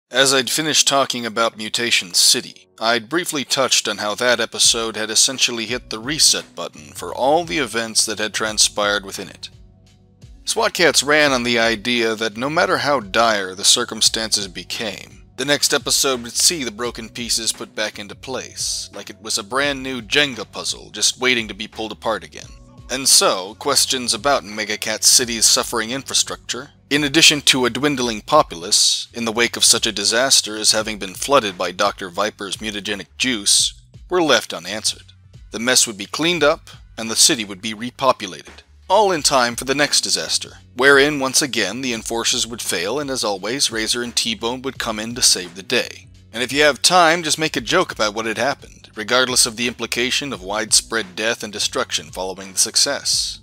As I'd finished talking about Mutation City, I'd briefly touched on how that episode had essentially hit the reset button for all the events that had transpired within it. SWAT KATS ran on the idea that no matter how dire the circumstances became, the next episode would see the broken pieces put back into place, like it was a brand new Jenga puzzle just waiting to be pulled apart again. And so, questions about KATS City's suffering infrastructure, in addition to a dwindling populace, in the wake of such a disaster as having been flooded by Dr. Viper's mutagenic juice, were left unanswered. The mess would be cleaned up, and the city would be repopulated, all in time for the next disaster, wherein once again the enforcers would fail, and as always, Razor and T-Bone would come in to save the day. And if you have time, just make a joke about what had happened, regardless of the implication of widespread death and destruction following the success.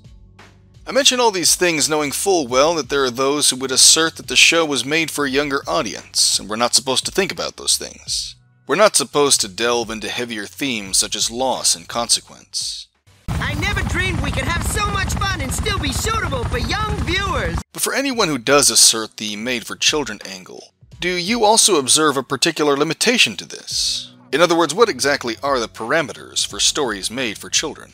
I mention all these things knowing full well that there are those who would assert that the show was made for a younger audience, and we're not supposed to think about those things. We're not supposed to delve into heavier themes such as loss and consequence. I never dreamed we could have so much fun and still be suitable for young viewers! But for anyone who does assert the made-for-children angle, do you also observe a particular limitation to this? In other words, what exactly are the parameters for stories made for children?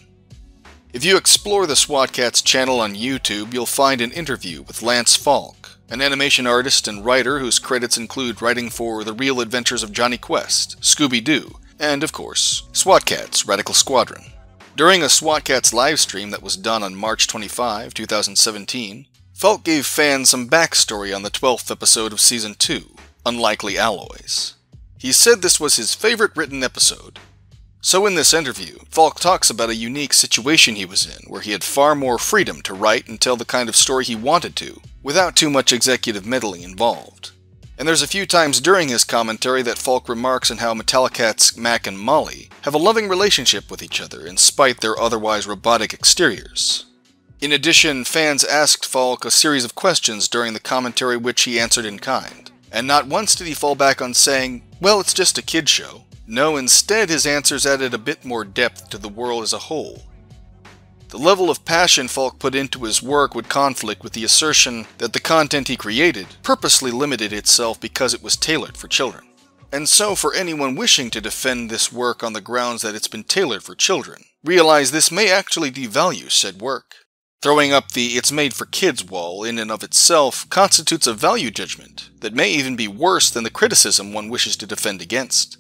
If you explore the SWAT KATS channel on YouTube, you'll find an interview with Lance Falk, an animation artist and writer whose credits include writing for The Real Adventures of Johnny Quest, Scooby-Doo, and, of course, SWAT KATS Radical Squadron. During a SWAT KATS livestream that was done on March 25, 2017, Falk gave fans some backstory on the 12th episode of Season 2, Unlikely Alloys. He said this was his favorite written episode. So in this interview, Falk talks about a unique situation he was in, where he had far more freedom to write and tell the kind of story he wanted to, without too much executive meddling involved. And there's a few times during his commentary that Falk remarks on how Metallicat's Mac and Molly have a loving relationship with each other in spite their otherwise robotic exteriors. In addition, fans asked Falk a series of questions during the commentary which he answered in kind, and not once did he fall back on saying, well, it's just a kid's show. No, instead his answers added a bit more depth to the world as a whole. The level of passion Falk put into his work would conflict with the assertion that the content he created purposely limited itself because it was tailored for children. And so for anyone wishing to defend this work on the grounds that it's been tailored for children, realize this may actually devalue said work. Throwing up the "it's made for kids" wall in and of itself constitutes a value judgment that may even be worse than the criticism one wishes to defend against.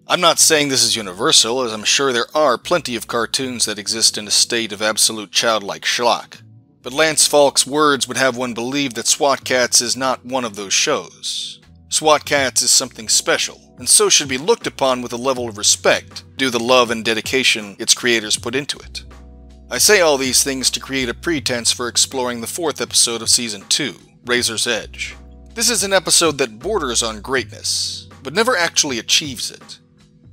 I'm not saying this is universal, as I'm sure there are plenty of cartoons that exist in a state of absolute childlike schlock. But Lance Falk's words would have one believe that SWAT KATS is not one of those shows. SWAT KATS is something special, and so should be looked upon with a level of respect due to the love and dedication its creators put into it. I say all these things to create a pretense for exploring the 4th episode of Season 2, Razor's Edge. This is an episode that borders on greatness, but never actually achieves it.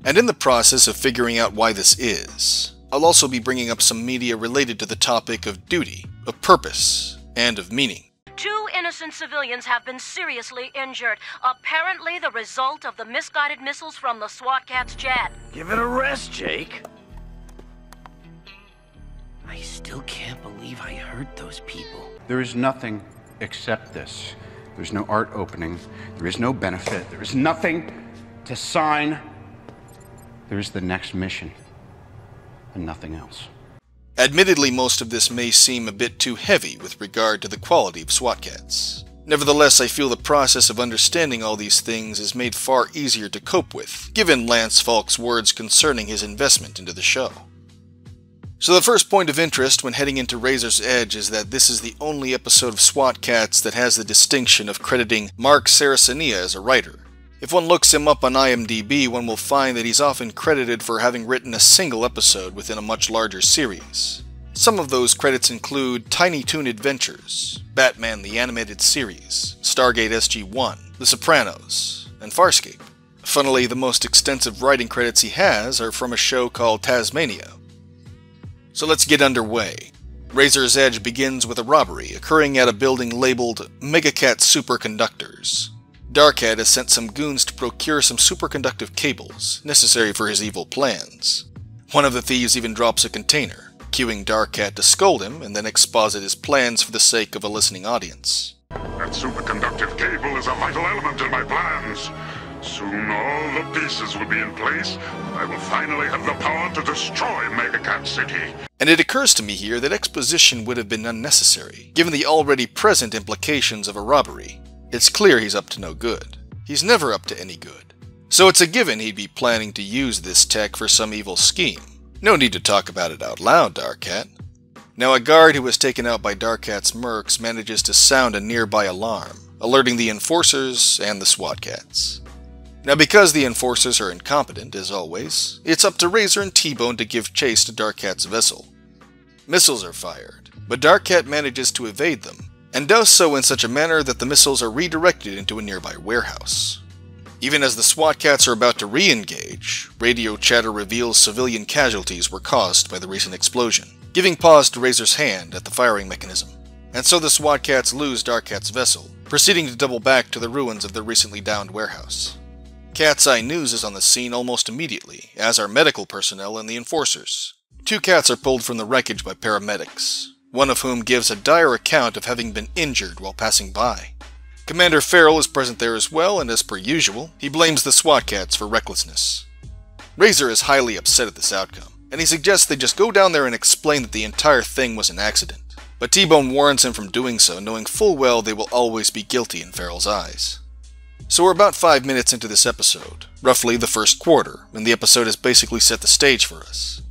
And in the process of figuring out why this is, I'll also be bringing up some media related to the topic of duty, of purpose, and of meaning. 2 innocent civilians have been seriously injured, apparently the result of the misguided missiles from the SWAT KATS jet. Give it a rest, Jake. I still can't believe I hurt those people. There is nothing except this. There's no art opening. There is no benefit. There is nothing to sign. There's the next mission, and nothing else. Admittedly, most of this may seem a bit too heavy with regard to the quality of SWAT KATS. Nevertheless, I feel the process of understanding all these things is made far easier to cope with, given Lance Falk's words concerning his investment into the show. So the first point of interest when heading into Razor's Edge is that this is the only episode of SWAT KATS that has the distinction of crediting Mark Saracenia as a writer. If one looks him up on IMDb, one will find that he's often credited for having written a single episode within a much larger series. Some of those credits include Tiny Toon Adventures, Batman the Animated Series, Stargate SG-1, The Sopranos, and Farscape. Funnily, the most extensive writing credits he has are from a show called Tasmania. So let's get underway. Razor's Edge begins with a robbery occurring at a building labeled KATS Superconductors. Darkhead has sent some goons to procure some superconductive cables, necessary for his evil plans. One of the thieves even drops a container, cueing Darkhead to scold him and then exposit his plans for the sake of a listening audience. That superconductive cable is a vital element in my plans. Soon all the pieces will be in place. I will finally have the power to destroy Mega Cat City. And it occurs to me here that exposition would have been unnecessary, given the already present implications of a robbery. It's clear he's up to no good. He's never up to any good. So it's a given he'd be planning to use this tech for some evil scheme. No need to talk about it out loud, Dark Cat. Now a guard who was taken out by Dark Cat's mercs manages to sound a nearby alarm, alerting the enforcers and the SWAT cats. Now because the enforcers are incompetent, as always, it's up to Razor and T-Bone to give chase to Dark Cat's vessel. Missiles are fired, but Dark Cat manages to evade them, and does so in such a manner that the missiles are redirected into a nearby warehouse. Even as the SWAT cats are about to re-engage, radio chatter reveals civilian casualties were caused by the recent explosion, giving pause to Razor's hand at the firing mechanism. And so the SWAT cats lose Dark Cat's vessel, proceeding to double back to the ruins of their recently downed warehouse. Cat's Eye News is on the scene almost immediately, as are medical personnel and the enforcers. 2 cats are pulled from the wreckage by paramedics, one of whom gives a dire account of having been injured while passing by. Commander Farrell is present there as well, and as per usual, he blames the SWAT cats for recklessness. Razor is highly upset at this outcome, and he suggests they just go down there and explain that the entire thing was an accident. But T-Bone warns him from doing so, knowing full well they will always be guilty in Farrell's eyes. So we're about 5 minutes into this episode, roughly the first quarter, and the episode has basically set the stage for us.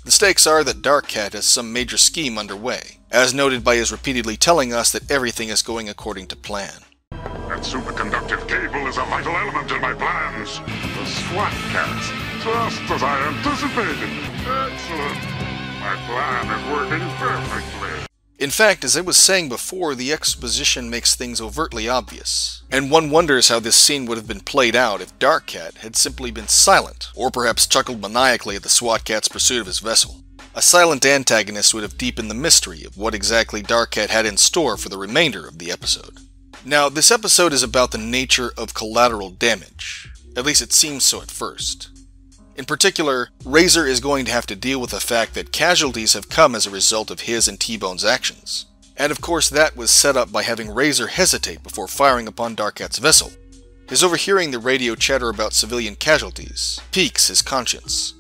The stakes are that Dark Cat has some major scheme underway, as noted by his repeatedly telling us that everything is going according to plan. That superconductive cable is a vital element in my plans. The SWAT cats, just as I anticipated. Excellent. My plan is working perfectly. In fact, as I was saying before, the exposition makes things overtly obvious, and one wonders how this scene would have been played out if Dark Cat had simply been silent, or perhaps chuckled maniacally at the SWAT cat's pursuit of his vessel. A silent antagonist would have deepened the mystery of what exactly Dark Cat had in store for the remainder of the episode. Now, this episode is about the nature of collateral damage. At least it seems so at first. In particular, Razor is going to have to deal with the fact that casualties have come as a result of his and T-Bone's actions. And of course that was set up by having Razor hesitate before firing upon Dark Cat's vessel. His overhearing the radio chatter about civilian casualties piques his conscience.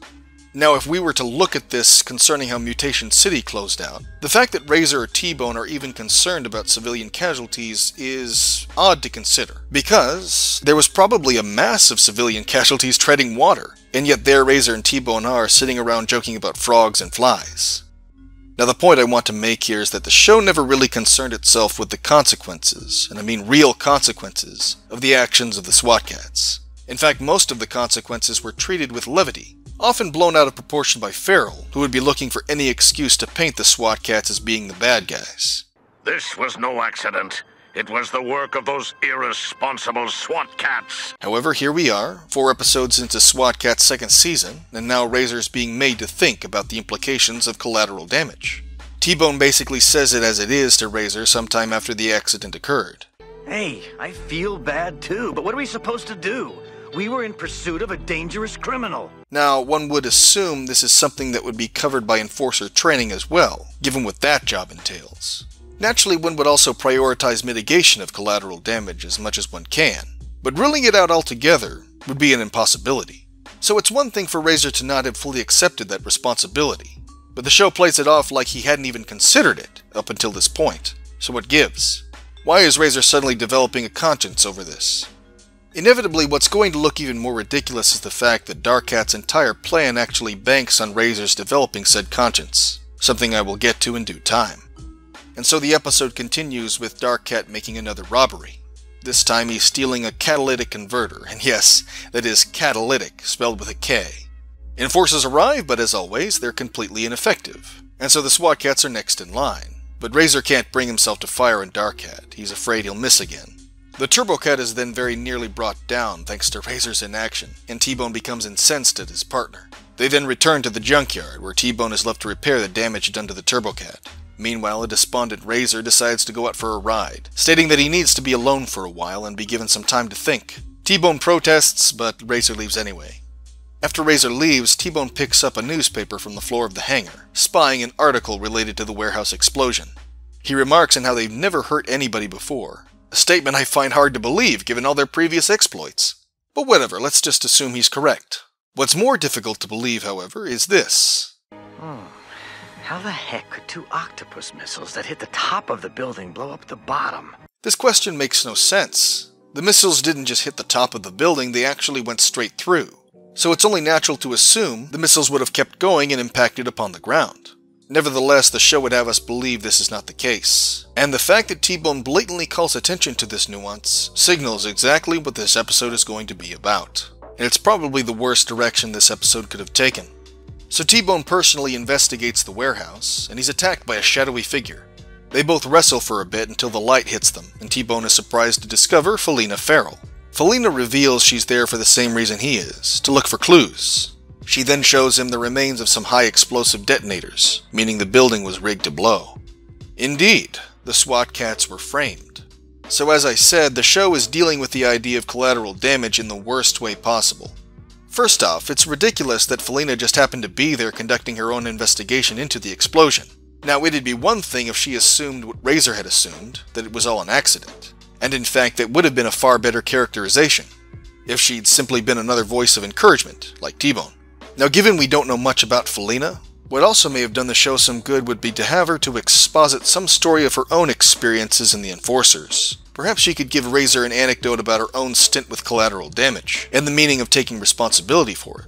Now if we were to look at this concerning how Mutation City closed down, the fact that Razor or T-Bone are even concerned about civilian casualties is odd to consider, because there was probably a mass of civilian casualties treading water, and yet there Razor and T-Bone are sitting around joking about frogs and flies. Now the point I want to make here is that the show never really concerned itself with the consequences, and I mean real consequences, of the actions of the SWAT cats. In fact, most of the consequences were treated with levity, often blown out of proportion by Farrell, who would be looking for any excuse to paint the SWAT cats as being the bad guys. This was no accident. It was the work of those irresponsible SWAT cats. However, here we are, 4 episodes into SWAT Cat's 2nd season, and now Razor's being made to think about the implications of collateral damage. T-Bone basically says it as it is to Razor sometime after the accident occurred. Hey, I feel bad too, but what are we supposed to do? We were in pursuit of a dangerous criminal. Now, one would assume this is something that would be covered by enforcer training as well, given what that job entails. Naturally, one would also prioritize mitigation of collateral damage as much as one can, but ruling it out altogether would be an impossibility. So it's one thing for Razor to not have fully accepted that responsibility, but the show plays it off like he hadn't even considered it up until this point. So what gives? Why is Razor suddenly developing a conscience over this? Inevitably, what's going to look even more ridiculous is the fact that Dark Cat's entire plan actually banks on Razor's developing said conscience, something I will get to in due time. And so the episode continues with Dark Cat making another robbery. This time he's stealing a catalytic converter, and yes, that is catalytic, spelled with a K. Enforcers arrive, but as always, they're completely ineffective, and so the SWAT cats are next in line. But Razor can't bring himself to fire on Dark Cat, he's afraid he'll miss again. The Turbo Cat is then very nearly brought down thanks to Razor's inaction, and T-Bone becomes incensed at his partner. They then return to the junkyard, where T-Bone is left to repair the damage done to the Turbo Cat. Meanwhile, a despondent Razor decides to go out for a ride, stating that he needs to be alone for a while and be given some time to think. T-Bone protests, but Razor leaves anyway. After Razor leaves, T-Bone picks up a newspaper from the floor of the hangar, spying an article related to the warehouse explosion. He remarks on how they've never hurt anybody before, A statement I find hard to believe given all their previous exploits. But whatever, let's just assume he's correct. What's more difficult to believe, however, is this. How the heck could two octopus missiles that hit the top of the building blow up the bottom? This question makes no sense. The missiles didn't just hit the top of the building, they actually went straight through. So it's only natural to assume the missiles would have kept going and impacted upon the ground. Nevertheless, the show would have us believe this is not the case. And the fact that T-Bone blatantly calls attention to this nuance signals exactly what this episode is going to be about. And it's probably the worst direction this episode could have taken. So T-Bone personally investigates the warehouse, and he's attacked by a shadowy figure. They both wrestle for a bit until the light hits them, and T-Bone is surprised to discover Felina Farrell. Felina reveals she's there for the same reason he is, to look for clues. She then shows him the remains of some high explosive detonators, meaning the building was rigged to blow. Indeed, the SWAT cats were framed. So as I said, the show is dealing with the idea of collateral damage in the worst way possible. First off, it's ridiculous that Felina just happened to be there conducting her own investigation into the explosion. Now, it'd be one thing if she assumed what Razor had assumed, that it was all an accident. And in fact, that would have been a far better characterization, if she'd simply been another voice of encouragement, like T-Bone. Now, given we don't know much about Felina, what also may have done the show some good would be to have her to exposit some story of her own experiences in the Enforcers. Perhaps she could give Razor an anecdote about her own stint with collateral damage, and the meaning of taking responsibility for it.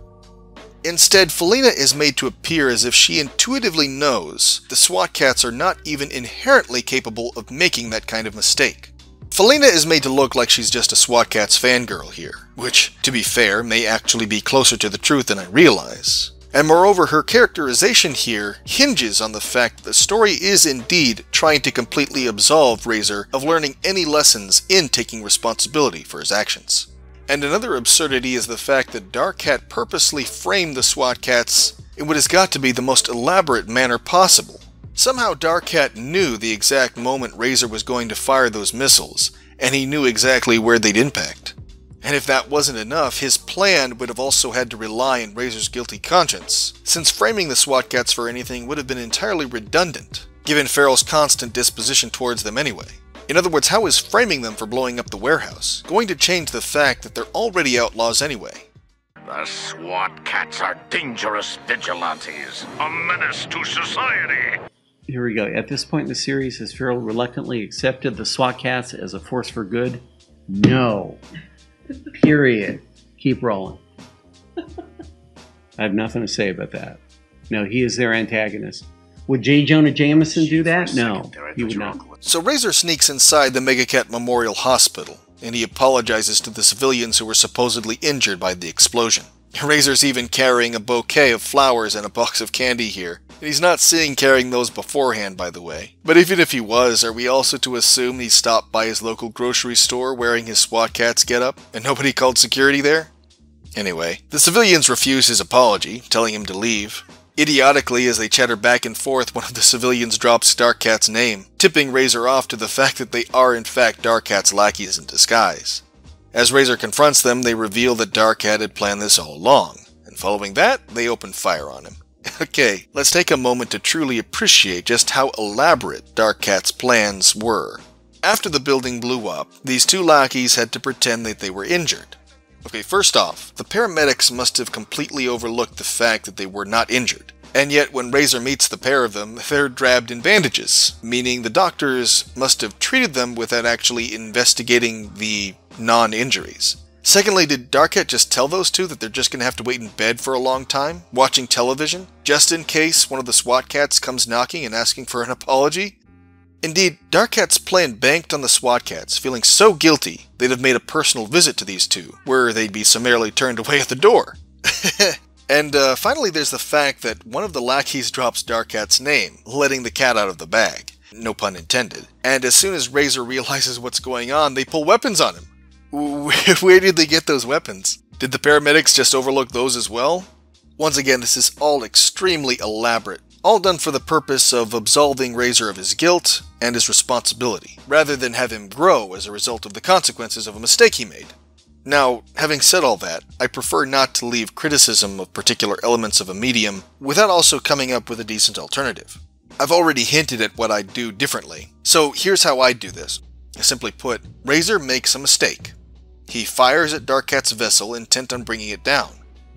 Instead, Felina is made to appear as if she intuitively knows the SWAT cats are not even inherently capable of making that kind of mistake. Felina is made to look like she's just a SWAT cats fangirl here, which, to be fair, may actually be closer to the truth than I realize. And moreover, her characterization here hinges on the fact that the story is indeed trying to completely absolve Razor of learning any lessons in taking responsibility for his actions. And another absurdity is the fact that Dark Cat purposely framed the SWAT cats in what has got to be the most elaborate manner possible. Somehow Dark Cat knew the exact moment Razor was going to fire those missiles, and he knew exactly where they'd impact. And if that wasn't enough, his plan would have also had to rely on Razor's guilty conscience, since framing the SWAT cats for anything would have been entirely redundant, given Farrell's constant disposition towards them anyway. In other words, how is framing them for blowing up the warehouse going to change the fact that they're already outlaws anyway? The SWAT cats are dangerous vigilantes, a menace to society. Here we go. At this point in the series, has Farrell reluctantly accepted the SWAT cats as a force for good? No. Period. Keep rolling. I have nothing to say about that. No, he is their antagonist. Would J. Jonah Jameson do that? No, he would not. So Razor sneaks inside the Megacat Memorial Hospital, and he apologizes to the civilians who were supposedly injured by the explosion. Razor's even carrying a bouquet of flowers and a box of candy here, and he's not seen carrying those beforehand, by the way. But even if he was, are we also to assume he stopped by his local grocery store wearing his SWAT cats getup, and nobody called security there? Anyway, the civilians refuse his apology, telling him to leave. Idiotically, as they chatter back and forth, one of the civilians drops Dark Cat's name, tipping Razor off to the fact that they are in fact Dark Cat's lackeys in disguise. As Razor confronts them, they reveal that Dark Cat had planned this all along, and following that, they open fire on him. Okay, let's take a moment to truly appreciate just how elaborate Dark Cat's plans were. After the building blew up, these two lackeys had to pretend that they were injured. Okay, first off, the paramedics must have completely overlooked the fact that they were not injured. And yet, when Razor meets the pair of them, they're draped in bandages, meaning the doctors must have treated them without actually investigating the non-injuries. Secondly, did Dark Cat just tell those two that they're just going to have to wait in bed for a long time, watching television, just in case one of the SWAT cats comes knocking and asking for an apology? Indeed, Dark Cat's plan banked on the SWAT cats feeling so guilty they'd have made a personal visit to these two, where they'd be summarily turned away at the door. And finally, there's the fact that one of the lackeys drops Dark Cat's name, letting the cat out of the bag. No pun intended. And as soon as Razor realizes what's going on, they pull weapons on him. Where did they get those weapons? Did the paramedics just overlook those as well? Once again, this is all extremely elaborate, all done for the purpose of absolving Razor of his guilt and his responsibility, rather than have him grow as a result of the consequences of a mistake he made. Now, having said all that, I prefer not to leave criticism of particular elements of a medium without also coming up with a decent alternative. I've already hinted at what I'd do differently, so here's how I'd do this. Simply put, Razor makes a mistake. He fires at Dark Cat's vessel intent on bringing it down,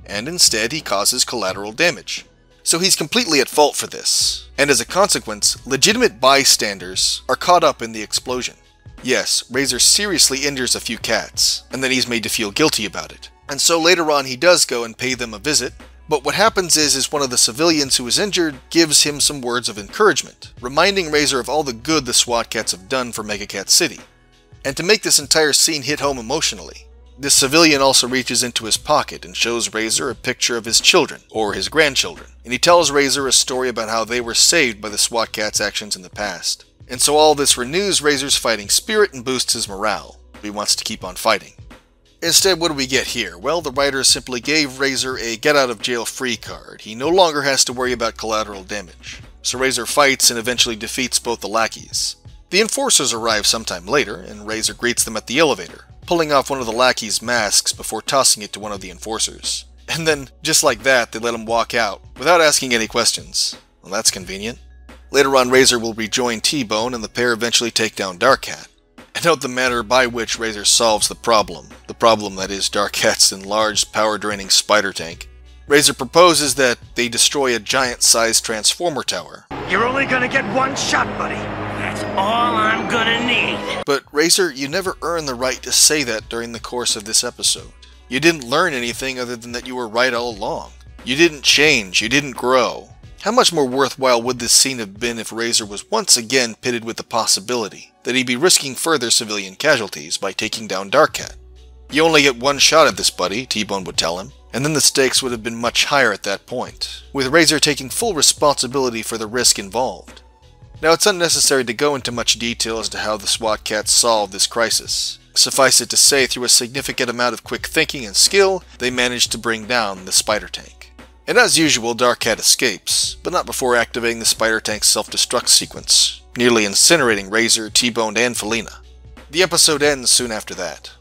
and instead he causes collateral damage. So he's completely at fault for this, and as a consequence, legitimate bystanders are caught up in the explosion. Yes, Razor seriously injures a few cats, and then he's made to feel guilty about it. And so later on he does go and pay them a visit, but what happens is one of the civilians who is injured gives him some words of encouragement, reminding Razor of all the good the SWAT cats have done for Mega Cat City. And to make this entire scene hit home emotionally, this civilian also reaches into his pocket and shows Razor a picture of his children, or his grandchildren, and he tells Razor a story about how they were saved by the SWAT cats' actions in the past. And so all this renews Razor's fighting spirit and boosts his morale. He wants to keep on fighting. Instead, what do we get here? Well, the writers simply gave Razor a get-out-of-jail-free card. He no longer has to worry about collateral damage. So Razor fights and eventually defeats both the lackeys. The enforcers arrive sometime later, and Razor greets them at the elevator, pulling off one of the lackeys' masks before tossing it to one of the enforcers. And then, just like that, they let him walk out, without asking any questions. Well, that's convenient. Later on, Razor will rejoin T-Bone, and the pair eventually take down Dark Cat. And note the manner by which Razor solves the problem that is Dark Cat's enlarged, power-draining spider tank. Razor proposes that they destroy a giant-sized transformer tower. You're only gonna get one shot, buddy. That's all I'm gonna need. But Razor, you never earned the right to say that during the course of this episode. You didn't learn anything other than that you were right all along. You didn't change, you didn't grow. How much more worthwhile would this scene have been if Razor was once again pitted with the possibility that he'd be risking further civilian casualties by taking down Dark Cat? You only get one shot at this, buddy, T-Bone would tell him, and then the stakes would have been much higher at that point, with Razor taking full responsibility for the risk involved. Now, it's unnecessary to go into much detail as to how the SWAT cats solved this crisis. Suffice it to say, through a significant amount of quick thinking and skill, they managed to bring down the spider tank. And as usual, Dark Cat escapes, but not before activating the spider tank's self-destruct sequence, nearly incinerating Razor, T-Bone, and Felina. The episode ends soon after that.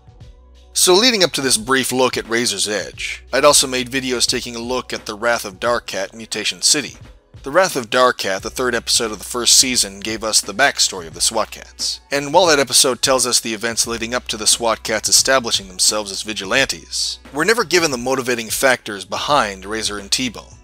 So leading up to this brief look at Razor's Edge, I'd also made videos taking a look at the Wrath of Dark Cat in Mutation City. The Wrath of Dark Cat, the third episode of the first season, gave us the backstory of the SWAT cats. And while that episode tells us the events leading up to the SWAT cats establishing themselves as vigilantes, we're never given the motivating factors behind Razor and T-Bone.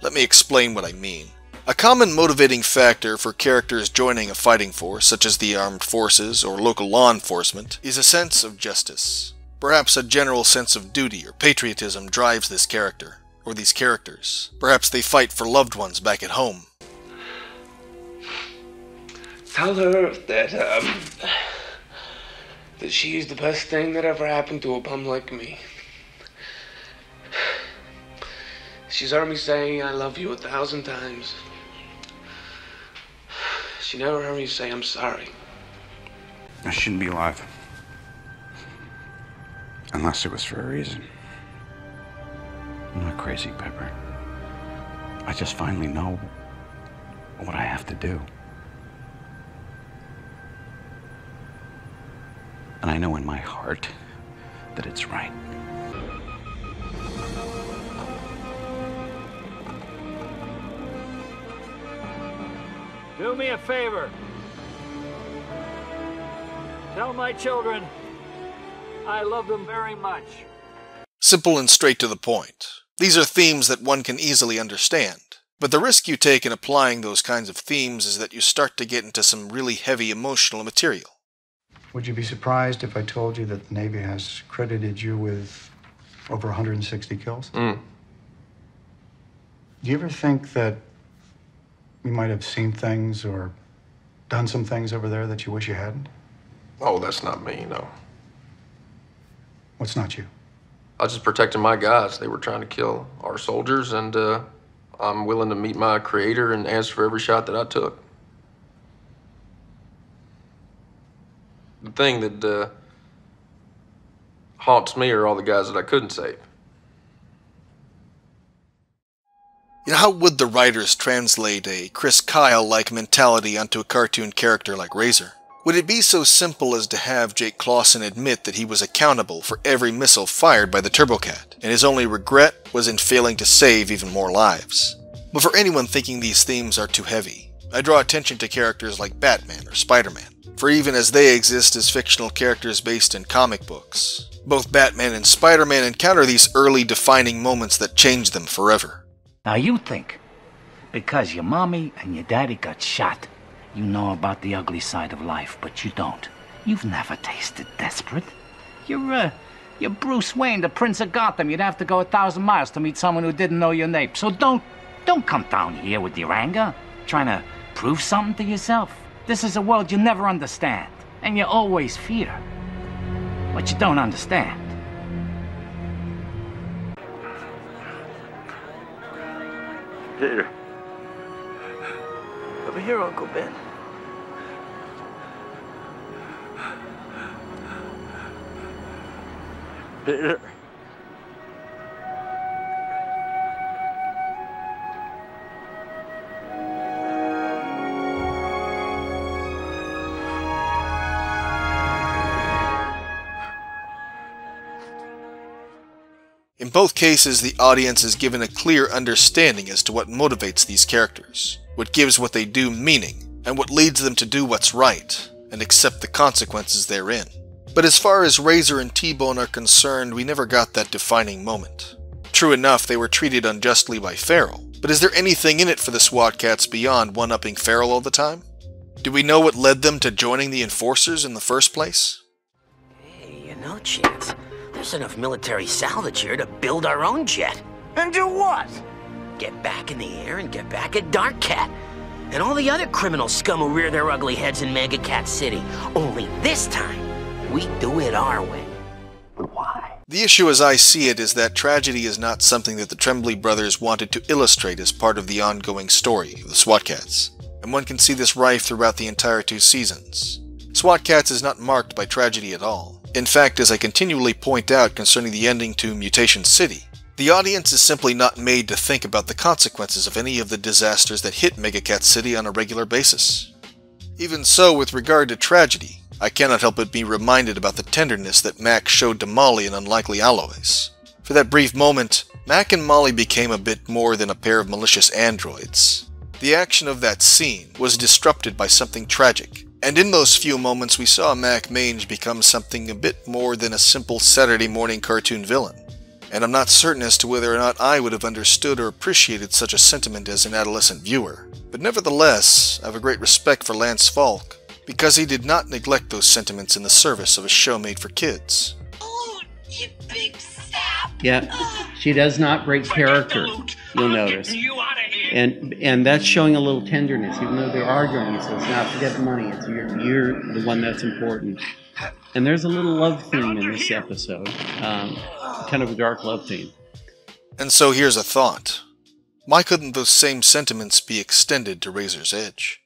Let me explain what I mean. A common motivating factor for characters joining a fighting force, such as the armed forces or local law enforcement, is a sense of justice. Perhaps a general sense of duty or patriotism drives this character. Or these characters. Perhaps they fight for loved ones back at home. Tell her that she's the best thing that ever happened to a bum like me. She's heard me say I love you 1,000 times. She never heard me say I'm sorry. I shouldn't be alive. Unless it was for a reason. I'm not crazy, Pepper. I just finally know what I have to do. And I know in my heart that it's right. Do me a favor. Tell my children I love them very much. Simple and straight to the point. These are themes that one can easily understand. But the risk you take in applying those kinds of themes is that you start to get into some really heavy emotional material. Would you be surprised if I told you that the Navy has credited you with over 160 kills? Do you ever think that you might have seen things or done some things over there that you wish you hadn't? Oh, that's not me, no. What's not you? I was just protecting my guys. They were trying to kill our soldiers, and I'm willing to meet my creator and answer for every shot that I took. The thing that haunts me are all the guys that I couldn't save. You know, how would the writers translate a Chris Kyle-like mentality onto a cartoon character like Razor? Would it be so simple as to have Jake Clausen admit that he was accountable for every missile fired by the Turbocat, and his only regret was in failing to save even more lives? But for anyone thinking these themes are too heavy, I draw attention to characters like Batman or Spider-Man, for even as they exist as fictional characters based in comic books, both Batman and Spider-Man encounter these early defining moments that change them forever. Now you think, because your mommy and your daddy got shot, you know about the ugly side of life, but you don't. You've never tasted desperate. You're Bruce Wayne, the Prince of Gotham. You'd have to go 1,000 miles to meet someone who didn't know your name. So don't come down here with your anger, trying to prove something to yourself. This is a world you never understand, and you always fear what you don't understand. Peter. Over here, Uncle Ben. Peter. In both cases, the audience is given a clear understanding as to what motivates these characters, what gives what they do meaning, and what leads them to do what's right, and accept the consequences therein. But as far as Razor and T-Bone are concerned, we never got that defining moment. True enough, they were treated unjustly by Farrell, but is there anything in it for the SWAT cats beyond one-upping Farrell all the time? Do we know what led them to joining the Enforcers in the first place? Hey, you know, Chance, there's enough military salvage here to build our own jet. And do what? Get back in the air and get back at Dark Cat. And all the other criminal scum who rear their ugly heads in Mega Cat City. Only this time, we do it our way. Why? The issue as I see it is that tragedy is not something that the Tremblay brothers wanted to illustrate as part of the ongoing story of the SWAT cats, and one can see this rife throughout the entire 2 seasons. SWAT cats is not marked by tragedy at all. In fact, as I continually point out concerning the ending to Mutation City, the audience is simply not made to think about the consequences of any of the disasters that hit Mega Cat City on a regular basis. Even so, with regard to tragedy, I cannot help but be reminded about the tenderness that Mac showed to Molly in Unlikely Alloys. For that brief moment, Mac and Molly became a bit more than a pair of malicious androids. The action of that scene was disrupted by something tragic, and in those few moments we saw Mac Mange become something a bit more than a simple Saturday morning cartoon villain. And I'm not certain as to whether or not I would have understood or appreciated such a sentiment as an adolescent viewer. But nevertheless, I have a great respect for Lance Falk, because he did not neglect those sentiments in the service of a show made for kids. Oh, you big sap! Yeah, she does not break character, you'll notice. And that's showing a little tenderness, even though they're arguing. He says, now forget the money, it's you're the one that's important. And there's a little love theme in this episode, kind of a dark love theme. And so here's a thought. Why couldn't those same sentiments be extended to Razor's Edge?